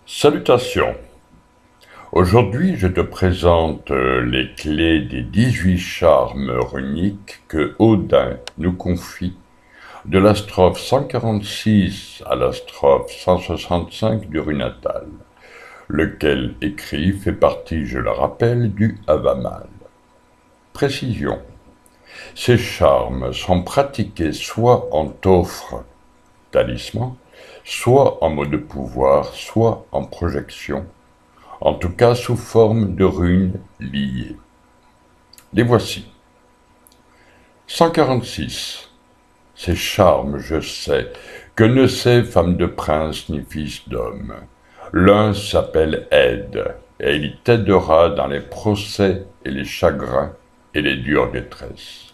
Salutations. Aujourd'hui, je te présente les clés des 18 charmes runiques que Odin nous confie de la strophe 146 à la strophe 165 du runatal, lequel écrit fait partie, je le rappelle, du Havamal. Précision. Ces charmes sont pratiqués soit en tofre, talisman, soit en mot de pouvoir, soit en projection, en tout cas sous forme de runes liées. Les voici. 146. Ces charmes, je sais, que ne sait femme de prince ni fils d'homme. L'un s'appelle Aide, et il t'aidera dans les procès et les chagrins et les dures détresses.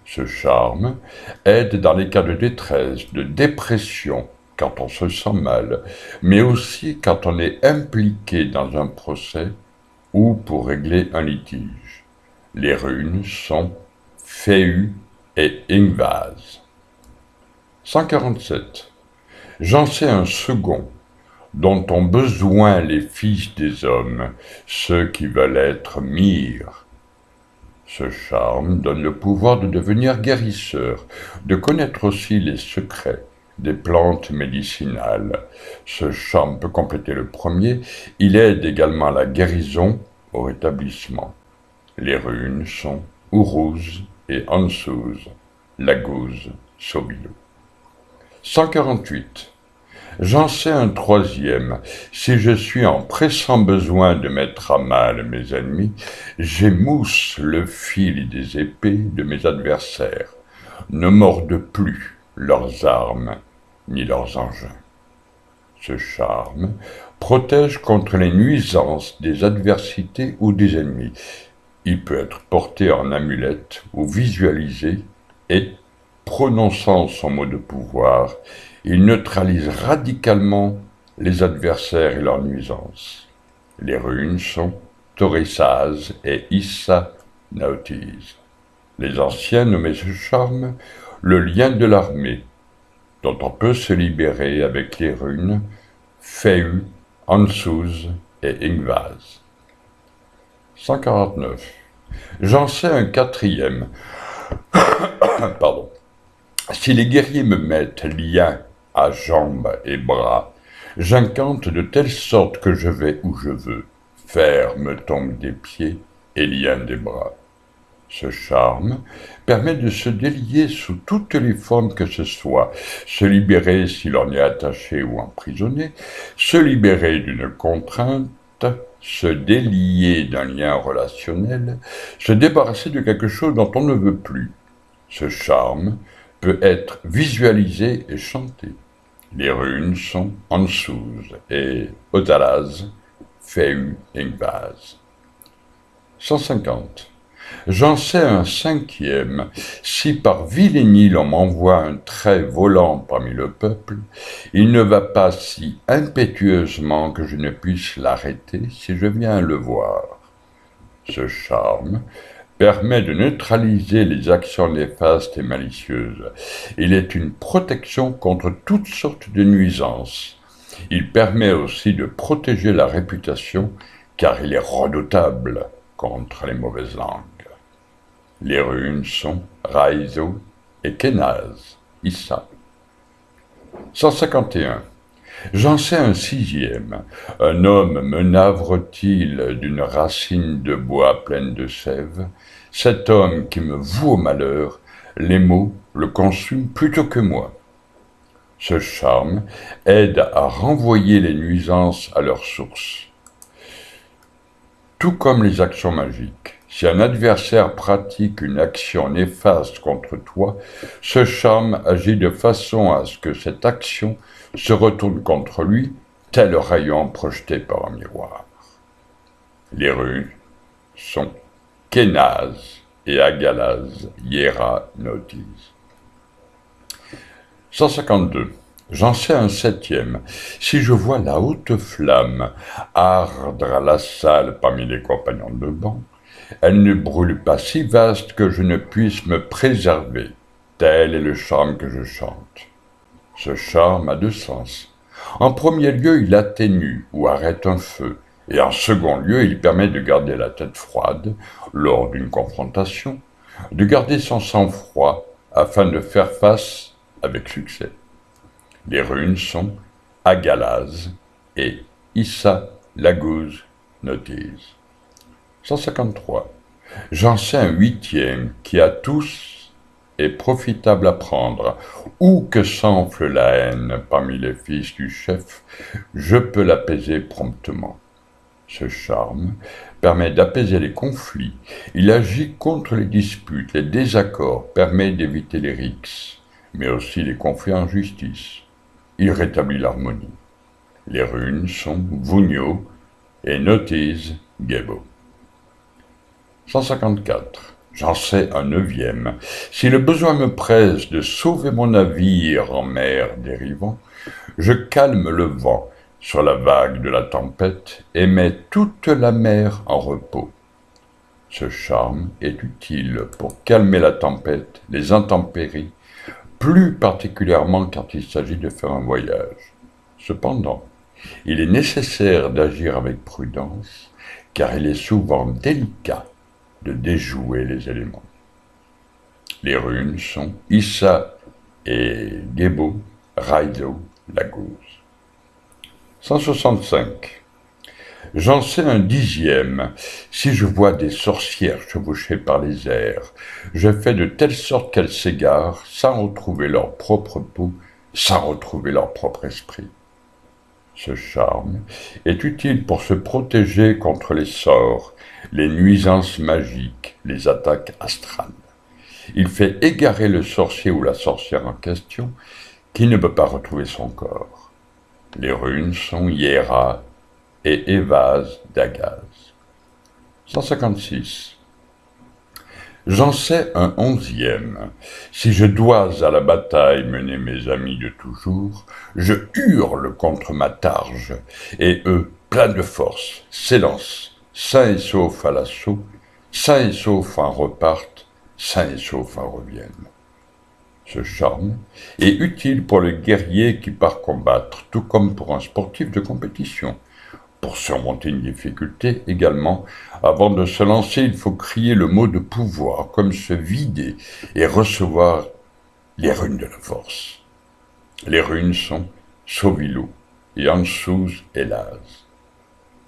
Ce charme aide dans les cas de détresse, de dépression, quand on se sent mal, mais aussi quand on est impliqué dans un procès ou pour régler un litige. Les runes sont Féu et Ingvaz. 147. J'en sais un second, dont ont besoin les fils des hommes, ceux qui veulent être myrrhes. Ce charme donne le pouvoir de devenir guérisseur, de connaître aussi les secrets des plantes médicinales. Ce charme peut compléter le premier, il aide également à la guérison, au rétablissement. Les runes sont Uruz et Ansuz, Laguz, Sobilo. 148. J'en sais un troisième. Si je suis en pressant besoin de mettre à mal mes ennemis, j'émousse le fil des épées de mes adversaires. Ne mordent plus leurs armes ni leurs engins. Ce charme protège contre les nuisances des adversités ou des ennemis. Il peut être porté en amulette ou visualisé et, prononçant son mot de pouvoir, il neutralise radicalement les adversaires et leurs nuisances. Les runes sont Torissaz et Issa Nautiz. Les anciens nommaient ce charme le lien de l'armée, dont on peut se libérer avec les runes Féu, Ansuz et Ingvaz. 149. J'en sais un quatrième. Pardon. Si les guerriers me mettent liens à jambes et bras, j'incante de telle sorte que je vais où je veux. Fer me tombe des pieds et lien des bras. Ce charme permet de se délier sous toutes les formes que ce soit, se libérer si l'on est attaché ou emprisonné, se libérer d'une contrainte, se délier d'un lien relationnel, se débarrasser de quelque chose dont on ne veut plus. Ce charme peut être visualisé et chanté. Les runes sont Ansuz et Odalaz, Féu, Ingvaz. 150. J'en sais un cinquième. Si par vilainie l'on m'envoie un trait volant parmi le peuple, il ne va pas si impétueusement que je ne puisse l'arrêter si je viens le voir. Ce charme permet de neutraliser les actions néfastes et malicieuses. Il est une protection contre toutes sortes de nuisances. Il permet aussi de protéger la réputation, car il est redoutable contre les mauvaises langues. Les runes sont Raizo et Kenaz, Issa. 151. J'en sais un sixième. Un homme me navre-t-il d'une racine de bois pleine de sève? Cet homme qui me voue au malheur, les maux le consument plutôt que moi. Ce charme aide à renvoyer les nuisances à leur source. Tout comme les actions magiques, si un adversaire pratique une action néfaste contre toi, ce charme agit de façon à ce que cette action se retourne contre lui, tel rayon projeté par un miroir. Les runes sont Kenaz et Agalaz, Yera, Nautiz. 152. J'en sais un septième. Si je vois la haute flamme ardre à la salle parmi les compagnons de banc, elle ne brûle pas si vaste que je ne puisse me préserver. Tel est le charme que je chante. Ce charme a deux sens. En premier lieu, il atténue ou arrête un feu, et en second lieu, il permet de garder la tête froide lors d'une confrontation, de garder son sang-froid afin de faire face avec succès. Les runes sont Agalaz et Issa Laguz Notiz. 153. J'en sais un huitième qui à tous est profitable à prendre. Où que s'enfle la haine parmi les fils du chef, je peux l'apaiser promptement. Ce charme permet d'apaiser les conflits. Il agit contre les disputes, les désaccords, permet d'éviter les rixes, mais aussi les conflits en justice. Il rétablit l'harmonie. Les runes sont Vunio et Notiz Gebo. 154. J'en sais un neuvième. Si le besoin me presse de sauver mon navire en mer dérivant, je calme le vent sur la vague de la tempête et mets toute la mer en repos. Ce charme est utile pour calmer la tempête, les intempéries, plus particulièrement quand il s'agit de faire un voyage. Cependant, il est nécessaire d'agir avec prudence, car il est souvent délicat de déjouer les éléments. Les runes sont Issa et Gebo, Raizo, Laguz. 165. J'en sais un dixième. Si je vois des sorcières chevauchées par les airs, je fais de telle sorte qu'elles s'égarent sans retrouver leur propre peau, sans retrouver leur propre esprit. Ce charme est utile pour se protéger contre les sorts, les nuisances magiques, les attaques astrales. Il fait égarer le sorcier ou la sorcière en question, qui ne peut pas retrouver son corps. Les runes sont Yera et Evaz d'Agaz. 156. J'en sais un onzième. Si je dois à la bataille mener mes amis de toujours, je hurle contre ma targe, et eux, pleins de force, s'élancent, sains et saufs à l'assaut, sains et saufs en repartent, sains et saufs en reviennent. Ce charme est utile pour le guerrier qui part combattre, tout comme pour un sportif de compétition. Pour surmonter une difficulté également, avant de se lancer, il faut crier le mot de pouvoir, comme se vider et recevoir les runes de la force. Les runes sont Sovilou, Yansuz et Laz.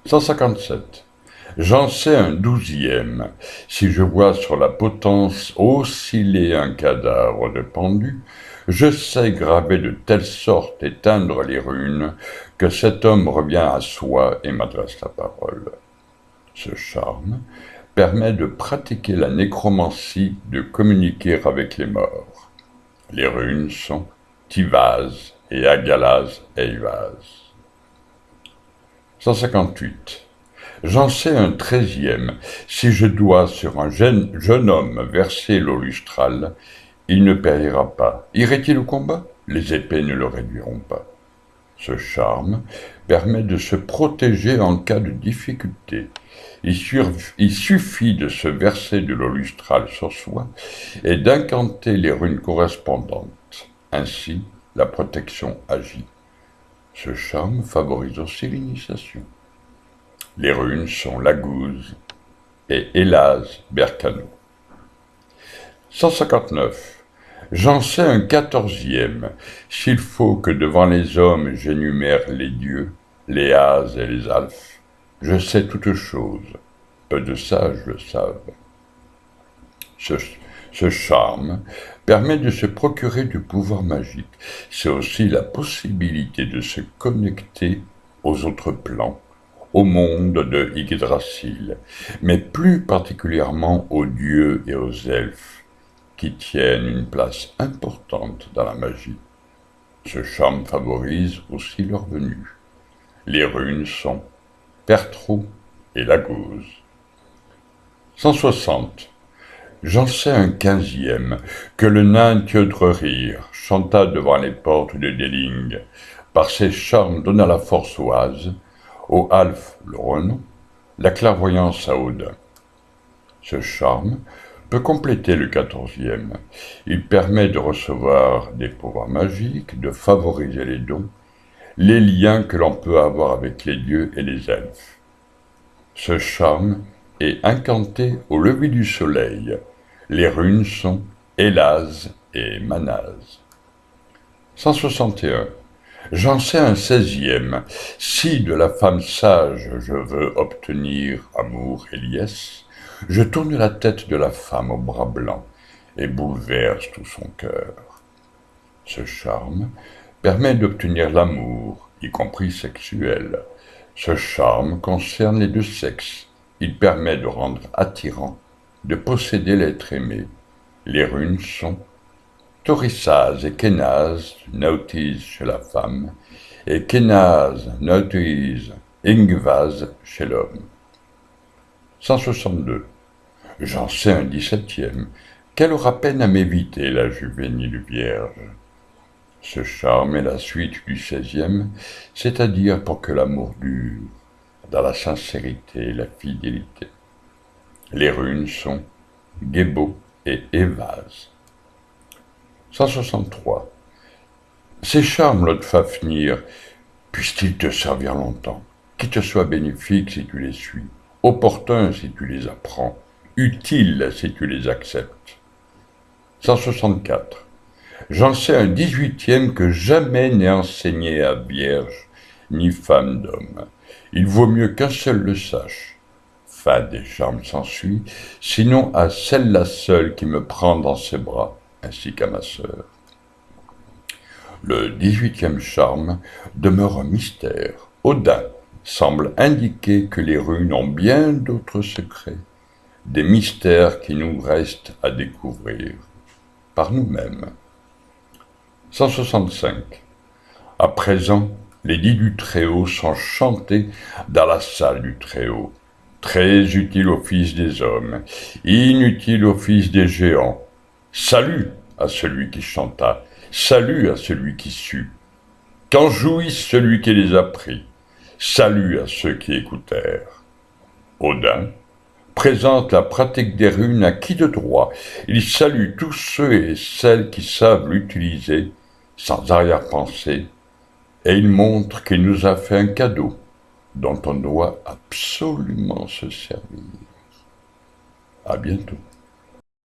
157. J'en sais un douzième. Si je vois sur la potence osciller un cadavre de pendu, je sais graver de telle sorte et teindre les runes que cet homme revient à soi et m'adresse la parole. Ce charme permet de pratiquer la nécromancie, de communiquer avec les morts. Les runes sont Tivaz et Agalaz et Ivaz. 158. J'en sais un treizième. Si je dois sur un jeune homme verser l'eau lustrale, il ne périra pas. Irait-il au combat? Les épées ne le réduiront pas. Ce charme permet de se protéger en cas de difficulté. Il suffit de se verser de l'eau lustrale sur soi et d'incanter les runes correspondantes. Ainsi, la protection agit. Ce charme favorise aussi l'initiation. Les runes sont Laguz et Elaz Berkano. 159. J'en sais un quatorzième. S'il faut que devant les hommes j'énumère les dieux, les As et les Alphes, je sais toutes choses. Peu de sages le savent. Ce charme permet de se procurer du pouvoir magique. C'est aussi la possibilité de se connecter aux autres plans, au monde de Yggdrasil, mais plus particulièrement aux dieux et aux elfes, qui tiennent une place importante dans la magie. Ce charme favorise aussi leur venue. Les runes sont Pertrou et Laguz. 160. J'en sais un quinzième, que le nain Thiodrerir chanta devant les portes de Déling. Par ses charmes donna la force aux As, au Alphes le renom, la clairvoyance à Odin. Ce charme peut compléter le quatorzième. Il permet de recevoir des pouvoirs magiques, de favoriser les dons, les liens que l'on peut avoir avec les dieux et les elfes. Ce charme est incanté au lever du soleil. Les runes sont Élaz et Manaz. 161. J'en sais un 16e. Si de la femme sage je veux obtenir amour et liesse, je tourne la tête de la femme au bras blanc et bouleverse tout son cœur. Ce charme permet d'obtenir l'amour, y compris sexuel. Ce charme concerne les deux sexes. Il permet de rendre attirant, de posséder l'être aimé. Les runes sont Torissaz et Kenaz, Nautiz chez la femme, et Kenaz, Nautiz, Ingvaz chez l'homme. 162. J'en sais un 17e, qu'elle aura peine à m'éviter, la juvénile vierge. Ce charme est la suite du 16e, c'est-à-dire pour que l'amour dure, dans la sincérité et la fidélité. Les runes sont Gebo et Evaz. 163. Ces charmes, Lord Fafnir, puissent-ils te servir longtemps, qu'ils te soient bénéfiques si tu les suis, opportuns si tu les apprends, utiles si tu les acceptes. 164. J'en sais un 18e que jamais n'est enseigné à vierge ni femme d'homme. Il vaut mieux qu'un seul le sache. Fin des charmes s'ensuit, sinon à celle-là seule qui me prend dans ses bras, ainsi qu'à ma sœur. Le 18e charme demeure un mystère. Odin semble indiquer que les runes ont bien d'autres secrets, des mystères qui nous restent à découvrir par nous-mêmes. 165. À présent, les dits du Très-Haut sont chantés dans la salle du Très-Haut. Très utile au fils des hommes, inutile au fils des géants. Salut à celui qui chanta, salut à celui qui sut. Qu'en jouisse celui qui les apprit, salut à ceux qui écoutèrent. Odin présente la pratique des runes à qui de droit. Il salue tous ceux et celles qui savent l'utiliser sans arrière-pensée, et il montre qu'il nous a fait un cadeau dont on doit absolument se servir. À bientôt.